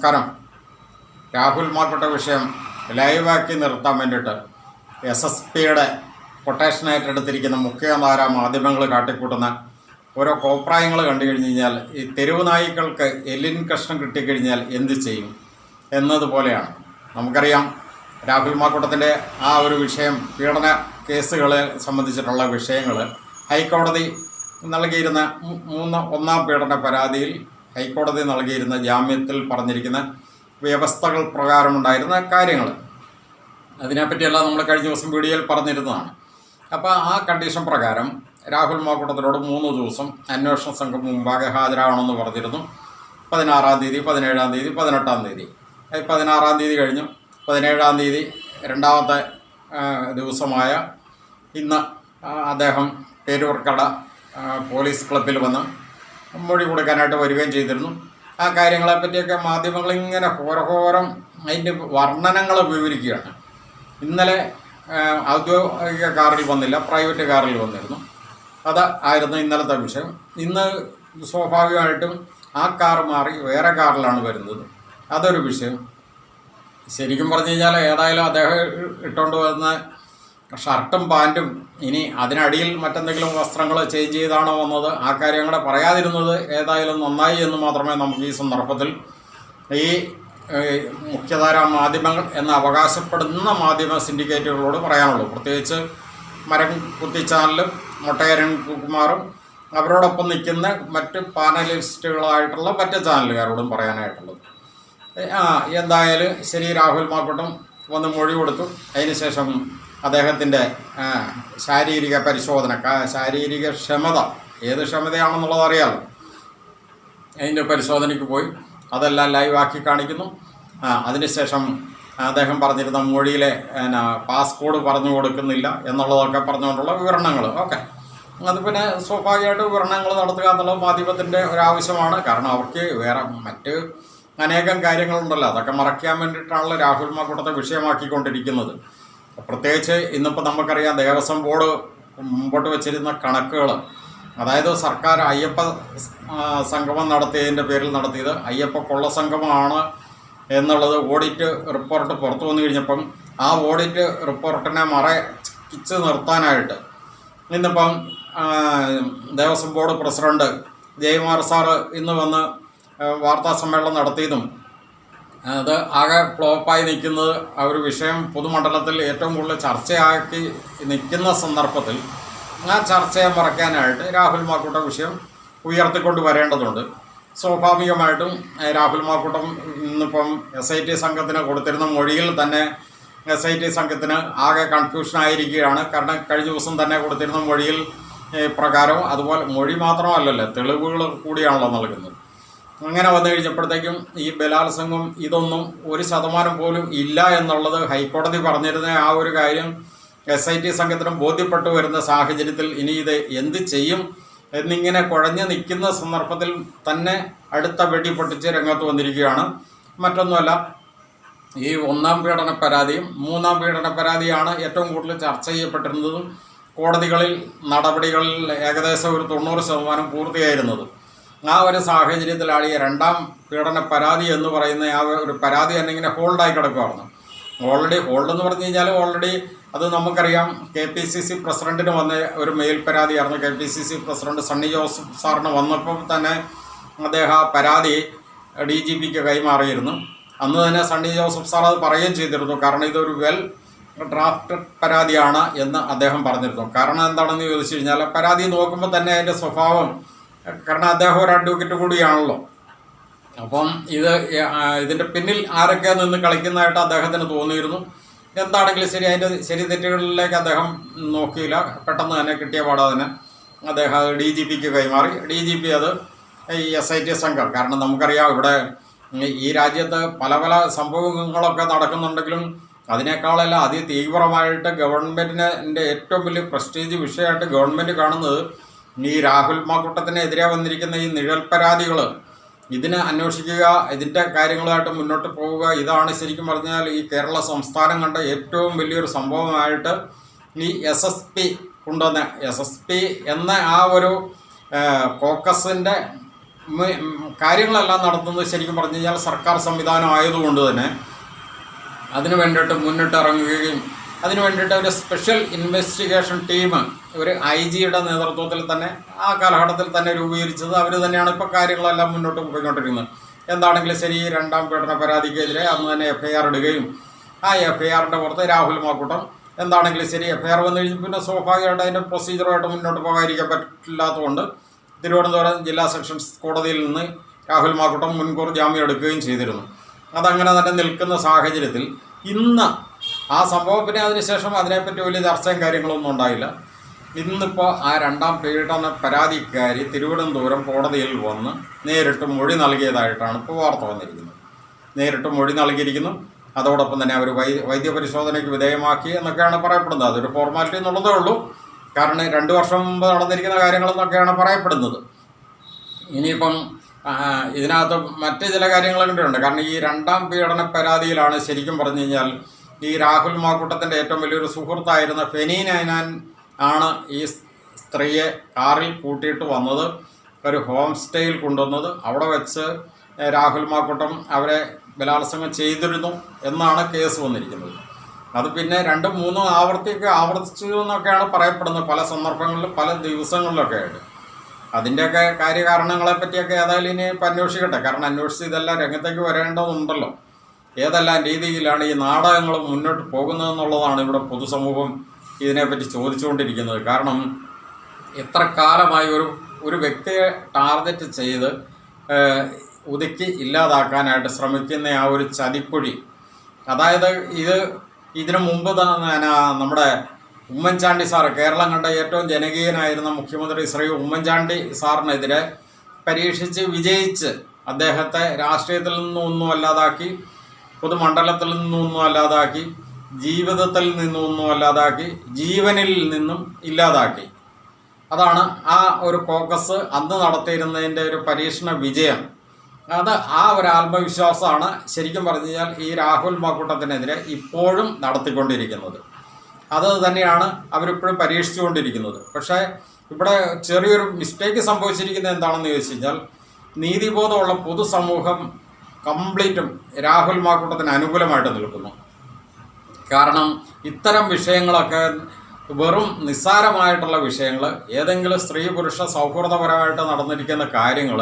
നമസ്കാരം. രാഹുൽ മാക്കൂട്ട വിഷയം ലൈവാക്കി നിർത്താൻ വേണ്ടിയിട്ട് SSPയുടെ കൊട്ടേഷനായിട്ട് എടുത്തിരിക്കുന്ന മുഖ്യധാര മാധ്യമങ്ങൾ കാട്ടിക്കൂട്ടുന്ന ഓരോ കോപ്രായങ്ങൾ കണ്ടു കഴിഞ്ഞ് കഴിഞ്ഞാൽ ഈ തെരുവ് നായ്ക്കൾക്ക് എല്ലിൻ കഷ്ണം കിട്ടിക്കഴിഞ്ഞാൽ എന്ത് ചെയ്യും എന്നതുപോലെയാണ്. നമുക്കറിയാം രാഹുൽ മാക്കൂട്ടത്തിൻ്റെ ആ ഒരു വിഷയം, പീഡന കേസുകളെ സംബന്ധിച്ചിട്ടുള്ള വിഷയങ്ങൾ ഹൈക്കോടതി നൽകിയിരുന്ന ഒന്നാം പീഡന പരാതിയിൽ ഹൈക്കോടതി നൽകിയിരുന്ന ജാമ്യത്തിൽ പറഞ്ഞിരിക്കുന്ന വ്യവസ്ഥകൾ പ്രകാരമുണ്ടായിരുന്ന കാര്യങ്ങൾ, അതിനെപ്പറ്റിയെല്ലാം നമ്മൾ കഴിഞ്ഞ ദിവസം വീഡിയോയിൽ പറഞ്ഞിരുന്നതാണ്. അപ്പോൾ ആ കണ്ടീഷൻ പ്രകാരം രാഹുൽ മാക്കൂട്ടത്തിനോട് 3 ദിവസം അന്വേഷണ സംഘം മുമ്പാകെ ഹാജരാകണമെന്ന് പറഞ്ഞിരുന്നു. 16-ാം തീയതി, 17-ാം തീയതി, 18-ാം തീയതി. 16-ാം തീയതി കഴിഞ്ഞു. 17-ാം തീയതി രണ്ടാമത്തെ ദിവസമായ ഇന്ന് അദ്ദേഹം പേരൂർക്കട പോലീസ് ക്ലബ്ബിൽ വന്ന് മൊഴി കൊടുക്കാനായിട്ട് വരികയും ചെയ്തിരുന്നു. ആ കാര്യങ്ങളെപ്പറ്റിയൊക്കെ മാധ്യമങ്ങൾ ഇങ്ങനെ ഘോരഘോരം അതിൻ്റെ വർണ്ണനങ്ങൾ വിവരിക്കുകയാണ്. ഇന്നലെ ഔദ്യോഗിക കാറിൽ വന്നില്ല, പ്രൈവറ്റ് കാറിൽ വന്നിരുന്നു. അത് ആയിരുന്നു ഇന്നലത്തെ വിഷയം. ഇന്ന് സ്വാഭാവികമായിട്ടും ആ കാർ മാറി വേറെ കാറിലാണ് വരുന്നത്. അതൊരു വിഷയം. ശരിക്കും പറഞ്ഞു കഴിഞ്ഞാൽ ഏതായാലും അദ്ദേഹം ഇട്ടുകൊണ്ട് വന്ന ഷർട്ടും പാൻറ്റും ഇനി അതിനടിയിൽ മറ്റെന്തെങ്കിലും വസ്ത്രങ്ങൾ ചേഞ്ച് ചെയ്താണോ വന്നത്, ആ കാര്യങ്ങളെ പറയാതിരുന്നത് ഏതായാലും നന്നായി എന്ന് മാത്രമേ നമുക്ക് ഈ സന്ദർഭത്തിൽ ഈ മുഖ്യധാരാ മാധ്യമങ്ങൾ എന്ന് അവകാശപ്പെടുന്ന മാധ്യമ സിൻഡിക്കേറ്റുകളോട് പറയാനുള്ളൂ. പ്രത്യേകിച്ച് മരം കുത്തി ചാനലും മൊട്ടയരൻ കുമാറും അവരോടൊപ്പം നിൽക്കുന്ന മറ്റ് പാനലിസ്റ്റുകളായിട്ടുള്ള മറ്റ് ചാനലുകാരോടും പറയാനായിട്ടുള്ളത്. എന്തായാലും ശരി, രാഹുൽ മാക്കൂട്ടം വന്ന് മൊഴി കൊടുത്തു. അതിനുശേഷം അദ്ദേഹത്തിൻ്റെ ശാരീരിക പരിശോധന, ശാരീരിക ക്ഷമത, ഏത് ക്ഷമതയാണെന്നുള്ളത് അറിയാമല്ലോ, അതിൻ്റെ പരിശോധനയ്ക്ക് പോയി. അതെല്ലാം ലൈവാക്കി കാണിക്കുന്നു. അതിനുശേഷം അദ്ദേഹം പറഞ്ഞിരുന്ന മൊഴിയിലെ പാസ്കോഡ് പറഞ്ഞു കൊടുക്കുന്നില്ല എന്നുള്ളതൊക്കെ പറഞ്ഞുകൊണ്ടുള്ള വിവരണങ്ങൾ. ഓക്കെ, അത് പിന്നെ സ്വാഭാവികമായിട്ട് വിവരണങ്ങൾ നടത്തുക എന്നുള്ളത് മാധ്യമത്തിൻ്റെ ഒരാവശ്യമാണ്. കാരണം അവർക്ക് വേറെ മറ്റ് അനേകം കാര്യങ്ങളുണ്ടല്ലോ, അതൊക്കെ മറയ്ക്കാൻ വേണ്ടിയിട്ടാണല്ലോ രാഹുൽ മാക്കൂട്ടത്തെ വിഷയമാക്കിക്കൊണ്ടിരിക്കുന്നത്. പ്രത്യേകിച്ച് ഇന്നിപ്പോൾ നമുക്കറിയാം ദേവസ്വം ബോർഡ് മുമ്പോട്ട് വച്ചിരുന്ന കണക്കുകൾ, അതായത് സർക്കാർ അയ്യപ്പ സംഗമം നടത്തിയതിൻ്റെ പേരിൽ നടത്തിയത് അയ്യപ്പ കൊള്ള സംഗമമാണ് എന്നുള്ളത് ഓഡിറ്റ് റിപ്പോർട്ട് പുറത്തു വന്നു കഴിഞ്ഞപ്പം ആ ഓഡിറ്റ് റിപ്പോർട്ടിനെ മറച്ച് നിർത്താനായിട്ട് ഇന്നിപ്പം Devaswom board president Jayakumar sir ഇന്ന് വന്ന് വാർത്താ സമ്മേളനം നടത്തിയതും അത് ആകെ ഫ്ലോപ്പായി നിൽക്കുന്നത്, ആ ഒരു വിഷയം പൊതുമണ്ഡലത്തിൽ ഏറ്റവും കൂടുതൽ ചർച്ചയാക്കി നിൽക്കുന്ന സന്ദർഭത്തിൽ ആ ചർച്ചയെ മറയ്ക്കാനായിട്ട് രാഹുൽ മാക്കൂട്ട വിഷയം ഉയർത്തിക്കൊണ്ട് വരേണ്ടതുണ്ട്. സ്വാഭാവികമായിട്ടും രാഹുൽ മാക്കൂട്ടം ഇന്നിപ്പം SIT സംഘത്തിന് കൊടുത്തിരുന്ന മൊഴിയിൽ തന്നെ SIT സംഘത്തിന് ആകെ കൺഫ്യൂഷനായിരിക്കുകയാണ്. കാരണം കഴിഞ്ഞ ദിവസം തന്നെ കൊടുത്തിരുന്ന മൊഴിയിൽ പ്രകാരം, അതുപോലെ മൊഴി മാത്രമല്ലല്ലോ, തെളിവുകൾ കൂടിയാണല്ലോ നൽകുന്നത്. അങ്ങനെ വന്നു കഴിഞ്ഞപ്പോഴത്തേക്കും ഈ ബലാത്സംഗം ഇതൊന്നും 1% പോലും ഇല്ല എന്നുള്ളത് ഹൈക്കോടതി പറഞ്ഞിരുന്ന ആ ഒരു കാര്യം SIT സംഘത്തിനും ബോധ്യപ്പെട്ടു വരുന്ന സാഹചര്യത്തിൽ ഇനി ഇത് എന്ത് ചെയ്യും എന്നിങ്ങനെ കുഴഞ്ഞു നിൽക്കുന്ന സന്ദർഭത്തിൽ തന്നെ അടുത്ത വെടി പൊട്ടിച്ച് രംഗത്ത് വന്നിരിക്കുകയാണ്. മറ്റൊന്നുമല്ല, ഈ 1ാം പീഡന പരാതിയും 3ാം പീഡന പരാതിയാണ് ഏറ്റവും കൂടുതൽ ചർച്ച ചെയ്യപ്പെട്ടിരുന്നതും കോടതികളിൽ നടപടികളിൽ ഏകദേശം ഒരു 90% പൂർത്തിയായിരുന്നത്. ആ ഒരു സാഹചര്യത്തിലാണ് ഈ 2ാം പീഡന പരാതി എന്ന് പറയുന്ന ആ ഒരു പരാതി തന്നെ ഇങ്ങനെ ഹോൾഡായി കിടക്കുകയായിരുന്നു. ഓൾറെഡി ഹോൾഡ് എന്ന് പറഞ്ഞു കഴിഞ്ഞാൽ ഓൾറെഡി അത് നമുക്കറിയാം KPCC പ്രസിഡന്റിന് വന്ന ഒരു മെയിൽ പരാതിയായിരുന്നു. KPCC പ്രസിഡന്റ് സണ്ണി ജോസഫ് സാറിന് വന്നപ്പോൾ തന്നെ അദ്ദേഹം ആ പരാതി DGPക്ക് കൈമാറിയിരുന്നു. അന്ന് തന്നെ സണ്ണി ജോസഫ് സാർ അത് പറയുകയും ചെയ്തിരുന്നു. കാരണം ഇതൊരു വെൽ ഡ്രാഫ്റ്റഡ് പരാതിയാണ് എന്ന് അദ്ദേഹം പറഞ്ഞിരുന്നു. കാരണം എന്താണെന്ന് ചോദിച്ചു കഴിഞ്ഞാൽ പരാതി നോക്കുമ്പോൾ തന്നെ അതിൻ്റെ സ്വഭാവം, കാരണം അദ്ദേഹം ഒരു അഡ്വക്കേറ്റ് കൂടിയാണല്ലോ, അപ്പം ഇതിൻ്റെ പിന്നിൽ ആരൊക്കെ നിന്ന് കളിക്കുന്നതായിട്ട് അദ്ദേഹത്തിന് തോന്നിയിരുന്നു. എന്താണെങ്കിലും ശരി, അതിൻ്റെ ശരി തെറ്റുകളിലേക്ക് അദ്ദേഹം നോക്കിയില്ല. പെട്ടെന്ന് തന്നെ കിട്ടിയ പാടാതെ തന്നെ അദ്ദേഹം അത് DGPക്ക് കൈമാറി. DGP അത് ഈ SIT സംഘം, കാരണം നമുക്കറിയാം ഇവിടെ ഈ രാജ്യത്ത് പല പല സംഭവങ്ങളൊക്കെ നടക്കുന്നുണ്ടെങ്കിലും അതിനേക്കാളെല്ലാം അതിതീവ്രമായിട്ട് ഗവൺമെൻറ്റിൻ്റെ ഏറ്റവും വലിയ പ്രസ്റ്റീജ് വിഷയമായിട്ട് ഗവൺമെൻറ് കാണുന്നത് ഈ രാഹുൽ മാക്കൂട്ടത്തിനെതിരെ വന്നിരിക്കുന്ന ഈ നിഴൽ പരാതികൾ, ഇതിനെ അന്വേഷിക്കുക, ഇതിൻ്റെ കാര്യങ്ങളുമായിട്ട് മുന്നോട്ട് പോവുക. ഇതാണ് ശരിക്കും പറഞ്ഞാൽ ഈ കേരള സംസ്ഥാനം കണ്ട ഏറ്റവും വലിയൊരു സംഭവമായിട്ട് ഈ SSP കൊണ്ടുവന്ന SSP എന്ന ആ ഒരു കോക്കസിൻ്റെ കാര്യങ്ങളെല്ലാം നടത്തുന്നത് ശരിക്കും പറഞ്ഞു കഴിഞ്ഞാൽ സർക്കാർ സംവിധാനം ആയതുകൊണ്ട് തന്നെ അതിന് വേണ്ടിയിട്ട് മുന്നിട്ടിറങ്ങുകയും അതിന് വേണ്ടിയിട്ട് ഒരു സ്പെഷ്യൽ ഇൻവെസ്റ്റിഗേഷൻ ടീം ഒരു IG-യുടെ നേതൃത്വത്തിൽ തന്നെ ആ കാലഘട്ടത്തിൽ തന്നെ രൂപീകരിച്ചത് അവർ തന്നെയാണ് ഇപ്പോൾ കാര്യങ്ങളെല്ലാം മുന്നോട്ട് പോയിക്കൊണ്ടിരിക്കുന്നത്. എന്താണെങ്കിലും ശരി, രണ്ടാം പീഡന പരാതിക്കെതിരെ അന്ന് തന്നെ FIR ഇടുകയും ആ FIR-ൻ്റെ പുറത്ത് രാഹുൽ മാക്കൂട്ടം എന്താണെങ്കിലും ശരി FIR വന്നു കഴിഞ്ഞ് പിന്നെ സ്വാഭാവികമായിട്ട് അതിൻ്റെ പ്രൊസീജിയറുമായിട്ട് മുന്നോട്ട് പോകാതിരിക്കാൻ പറ്റില്ലാത്തതുകൊണ്ട് തിരുവനന്തപുരം ജില്ലാ സെഷൻസ് കോടതിയിൽ നിന്ന് രാഹുൽ മാക്കൂട്ടം മുൻകൂർ ജാമ്യം എടുക്കുകയും ചെയ്തിരുന്നു. അതങ്ങനെ തന്നെ നിൽക്കുന്ന സാഹചര്യത്തിൽ ഇന്ന് ആ സംഭവം പിന്നെ അതിനുശേഷം അതിനെപ്പറ്റി വലിയ ചർച്ചയും കാര്യങ്ങളൊന്നും ഉണ്ടായില്ല. ഇന്നിപ്പോൾ ആ രണ്ടാം പീഡന പരാതിക്കാരി തിരുവനന്തപുരം കോടതിയിൽ വന്ന് നേരിട്ട് മൊഴി നൽകിയതായിട്ടാണ് ഇപ്പോൾ വാർത്ത വന്നിരിക്കുന്നത്. നേരിട്ട് മൊഴി നൽകിയിരിക്കുന്നു. അതോടൊപ്പം തന്നെ അവർ വൈദ്യപരിശോധനയ്ക്ക് വിധേയമാക്കി എന്നൊക്കെയാണ് പറയപ്പെടുന്നത്. അതൊരു ഫോർമാലിറ്റി എന്നുള്ളതേ ഉള്ളൂ. കാരണം 2 വർഷം മുമ്പ് നടന്നിരിക്കുന്ന കാര്യങ്ങളെന്നൊക്കെയാണ് പറയപ്പെടുന്നത്. ഇനിയിപ്പം ഇതിനകത്ത് മറ്റ് ചില കാര്യങ്ങളും കൂടെ ഉണ്ട്. കാരണം ഈ രണ്ടാം പീഡന പരാതിയിലാണ് ശരിക്കും പറഞ്ഞു കഴിഞ്ഞാൽ ഈ രാഹുൽ മാക്കൂട്ടത്തിൻ്റെ ഏറ്റവും വലിയൊരു സുഹൃത്തായിരുന്ന ഫെനി നൈനാൻ ആണ് ഈ സ്ത്രീയെ കാറിൽ കൂട്ടിയിട്ട് വന്നത്, ഒരു ഹോം സ്റ്റേയിൽ കൊണ്ടുവന്നത്. അവിടെ വെച്ച് രാഹുൽ മാക്കൂട്ടം അവരെ ബലാത്സംഗം ചെയ്തിരുന്നു എന്നാണ് കേസ് വന്നിരിക്കുന്നത്. അത് പിന്നെ 2-3 ആവർത്തിച്ചു എന്നൊക്കെയാണ് പറയപ്പെടുന്നത്, പല സന്ദർഭങ്ങളിലും പല ദിവസങ്ങളിലൊക്കെ ആയിട്ട്. അതിൻ്റെയൊക്കെ കാര്യകാരണങ്ങളെ പറ്റിയൊക്കെ ഏതായാലും ഇനി ഇപ്പം അന്വേഷിക്കട്ടെ. കാരണം അന്വേഷിച്ച് ഇതെല്ലാം രംഗത്തേക്ക് വരേണ്ടതുണ്ടല്ലോ. ഏതെല്ലാം രീതിയിലാണ് ഈ നാടകങ്ങൾ മുന്നോട്ട് പോകുന്നതെന്നുള്ളതാണ് ഇവിടെ പൊതുസമൂഹം ഇതിനെപ്പറ്റി ചോദിച്ചുകൊണ്ടിരിക്കുന്നത്. കാരണം എത്ര കാലമായി ഒരു വ്യക്തിയെ ടാർഗറ്റ് ചെയ്ത് ഒതുക്കി ഇല്ലാതാക്കാനായിട്ട് ശ്രമിക്കുന്ന ആ ഒരു ചതിക്കുഴി. അതായത് ഇതിനു മുമ്പ് നമ്മുടെ ഉമ്മൻചാണ്ടി സാറ്, കേരളം കണ്ട ഏറ്റവും ജനകീയനായിരുന്ന മുഖ്യമന്ത്രി ശ്രീ ഉമ്മൻചാണ്ടി സാറിനെതിരെ പരീക്ഷിച്ച് വിജയിച്ച് അദ്ദേഹത്തെ രാഷ്ട്രീയത്തിൽ നിന്നൊന്നും അല്ലാതാക്കി, പൊതുമണ്ഡലത്തിൽ നിന്നൊന്നും അല്ലാതാക്കി, ജീവിതത്തിൽ നിന്നൊന്നും അല്ലാതാക്കി, ജീവനിൽ നിന്നും ഇല്ലാതാക്കി. അതാണ് ആ ഒരു കോക്കസ് അന്ന് നടത്തിയിരുന്നതിൻ്റെ ഒരു പരീക്ഷണ വിജയം. ആ ഒരു ആത്മവിശ്വാസമാണ് ശരിക്കും പറഞ്ഞു കഴിഞ്ഞാൽ ഈ രാഹുൽ മാക്കൂട്ടത്തിനെതിരെ ഇപ്പോഴും നടത്തിക്കൊണ്ടിരിക്കുന്നത്. അത് തന്നെയാണ് അവരിപ്പോഴും പരീക്ഷിച്ചുകൊണ്ടിരിക്കുന്നത്. പക്ഷേ ഇവിടെ ചെറിയൊരു മിസ്റ്റേക്ക് സംഭവിച്ചിരിക്കുന്നത് എന്താണെന്ന് ചോദിച്ചു കഴിഞ്ഞാൽ നീതിബോധമുള്ള പൊതുസമൂഹം കംപ്ലീറ്റും രാഹുൽ മാക്കൂട്ടത്തിന് അനുകൂലമായിട്ട് നിൽക്കുന്നു. കാരണം ഇത്തരം വിഷയങ്ങളൊക്കെ വെറും നിസ്സാരമായിട്ടുള്ള വിഷയങ്ങൾ, ഏതെങ്കിലും സ്ത്രീ പുരുഷ സൗഹൃദപരമായിട്ട് നടന്നിരിക്കുന്ന കാര്യങ്ങൾ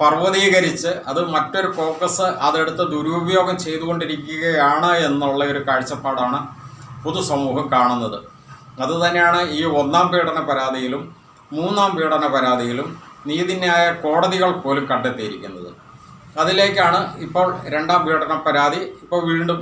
പർവ്വതീകരിച്ച് അത് മറ്റൊരു കോക്കസ് അതെടുത്ത് ദുരുപയോഗം ചെയ്തുകൊണ്ടിരിക്കുകയാണ് എന്നുള്ള ഒരു കാഴ്ചപ്പാടാണ് പൊതുസമൂഹം കാണുന്നത്. അതുതന്നെയാണ് ഈ 1-ാം പീഡന പരാതിയിലും 3-ാം പീഡന പരാതിയിലും നീതിന്യായ കോടതികൾ പോലും കണ്ടെത്തിയിരിക്കുന്നത്. അതിലേക്കാണ് ഇപ്പോൾ 2-ാം പീഡന പരാതി ഇപ്പോൾ വീണ്ടും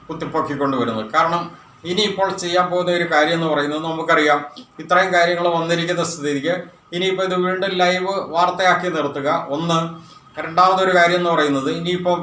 കുത്തിപ്പൊക്കിക്കൊണ്ടുവരുന്നത്. കാരണം ഇനിയിപ്പോൾ ചെയ്യാൻ പോകുന്ന ഒരു കാര്യം എന്ന് പറയുന്നത് നമുക്കറിയാം, ഇത്രയും കാര്യങ്ങൾ വന്നിരിക്കുന്ന സ്ഥിതിക്ക് ഇനിയിപ്പോൾ ഇത് വീണ്ടും ലൈവ് വാർത്തയാക്കി നിർത്തുക ഒന്ന്. രണ്ടാമതൊരു കാര്യം എന്ന് പറയുന്നത് ഇനിയിപ്പം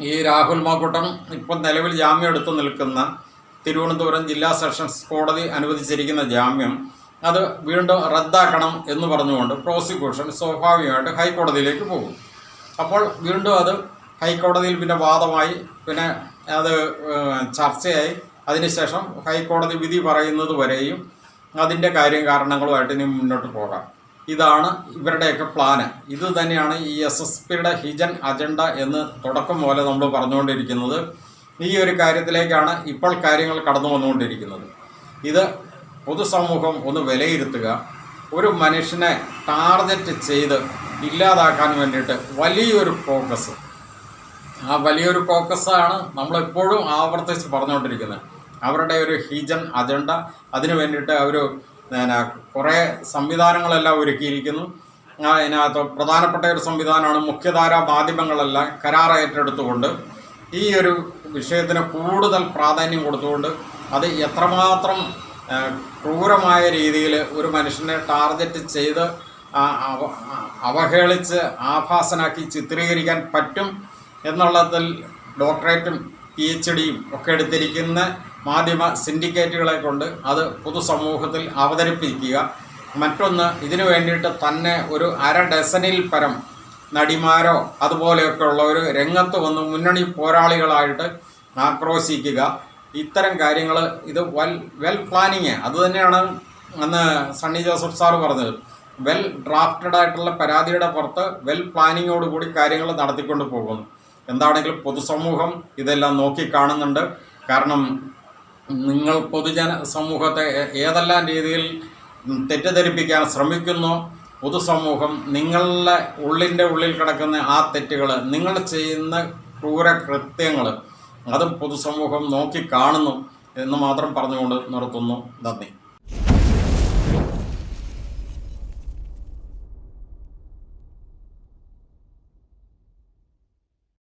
ഈ രാഹുൽ മാക്കൂട്ടം ഇപ്പം നിലവിൽ ജാമ്യം എടുത്ത് നിൽക്കുന്ന തിരുവനന്തപുരം ജില്ലാ സെഷൻസ് കോടതി അനുവദിച്ചിരിക്കുന്ന ജാമ്യം അത് വീണ്ടും റദ്ദാക്കണം എന്ന് പറഞ്ഞുകൊണ്ട് പ്രോസിക്യൂഷൻ സ്വാഭാവികമായിട്ട് ഹൈക്കോടതിയിലേക്ക് പോകും. അപ്പോൾ വീണ്ടും അത് ഹൈക്കോടതിയിൽ പിന്നെ വാദമായി, പിന്നെ അത് ചർച്ചയായി, അതിനുശേഷം ഹൈക്കോടതി വിധി പറയുന്നത് വരെയും അതിൻ്റെ കാരണങ്ങളുമായിട്ട് ഇനി മുന്നോട്ട് പോകാം. ഇതാണ് ഇവരുടെയൊക്കെ പ്ലാന്. ഇത് തന്നെയാണ് ഈ SSPയുടെ ഹിജൻ അജണ്ട എന്ന് തുടക്കം പോലെ നമ്മൾ പറഞ്ഞുകൊണ്ടിരിക്കുന്നത്. ഈ ഒരു കാര്യത്തിലേക്കാണ് ഇപ്പോൾ കാര്യങ്ങൾ കടന്നു വന്നുകൊണ്ടിരിക്കുന്നത്. ഇത് പൊതുസമൂഹം ഒന്ന് വിലയിരുത്തുക. ഒരു മനുഷ്യനെ ടാർഗറ്റ് ചെയ്ത് ഇല്ലാതാക്കാൻ വേണ്ടിയിട്ട് വലിയൊരു ഫോക്കസ്, ആ വലിയൊരു ഫോക്കസാണ് നമ്മളെപ്പോഴും ആവർത്തിച്ച് പറഞ്ഞുകൊണ്ടിരിക്കുന്നത്. അവരുടെ ഒരു ഹിജൻ അജണ്ട, അതിനു വേണ്ടിയിട്ട് അവർ കുറേ സംവിധാനങ്ങളെല്ലാം ഒരുക്കിയിരിക്കുന്നു. അതിനകത്ത് പ്രധാനപ്പെട്ട ഒരു സംവിധാനമാണ് മുഖ്യധാരാ മാധ്യമങ്ങളെല്ലാം കരാർ ഏറ്റെടുത്തുകൊണ്ട് ഈ ഒരു വിഷയത്തിന് കൂടുതൽ പ്രാധാന്യം കൊടുത്തുകൊണ്ട് അത് എത്രമാത്രം ക്രൂരമായ രീതിയിൽ ഒരു മനുഷ്യനെ ടാർഗറ്റ് ചെയ്ത് അവഹേളിച്ച് ആഭാസനാക്കി ചിത്രീകരിക്കാൻ പറ്റും എന്നുള്ളതിൽ ഡോക്ടറേറ്റും PhDയും ഒക്കെ എടുത്തിരിക്കുന്ന മാധ്യമ സിൻഡിക്കേറ്റുകളെ കൊണ്ട് അത് പൊതുസമൂഹത്തിൽ അവതരിപ്പിക്കുക. മറ്റൊന്ന്, ഇതിനു വേണ്ടിയിട്ട് തന്നെ ഒരു 1/2 ഡസനിൽ പരം നടിമാരോ അതുപോലെയൊക്കെ ഉള്ളവർ രംഗത്ത് വന്ന് മുന്നണി പോരാളികളായിട്ട് ആക്രോശിക്കുക. ഇത്തരം കാര്യങ്ങൾ ഇത് വെൽ പ്ലാനിങ്. അതുതന്നെയാണ് അന്ന് സണ്ണി ജോസഫ് സാറ് പറഞ്ഞത്. വെൽ ഡ്രാഫ്റ്റഡ് ആയിട്ടുള്ള പരാതിയുടെ പുറത്ത് വെൽ പ്ലാനിങ്ങോടുകൂടി കാര്യങ്ങൾ നടത്തിക്കൊണ്ട് പോകുന്നു. എന്താണെങ്കിലും പൊതുസമൂഹം ഇതെല്ലാം നോക്കിക്കാണുന്നുണ്ട്. കാരണം നിങ്ങൾ പൊതുജന സമൂഹത്തെ ഏതെല്ലാം രീതിയിൽ തെറ്റിദ്ധരിപ്പിക്കാൻ ശ്രമിക്കുന്നു, പൊതുസമൂഹം നിങ്ങളുടെ ഉള്ളിൽ കിടക്കുന്ന ആ തെറ്റുകൾ, നിങ്ങൾ ചെയ്യുന്ന ക്രൂരകൃത്യങ്ങൾ അതും പൊതുസമൂഹം നോക്കിക്കാണുന്നു എന്ന് മാത്രം പറഞ്ഞുകൊണ്ട് നിർത്തുന്നു. നന്ദി.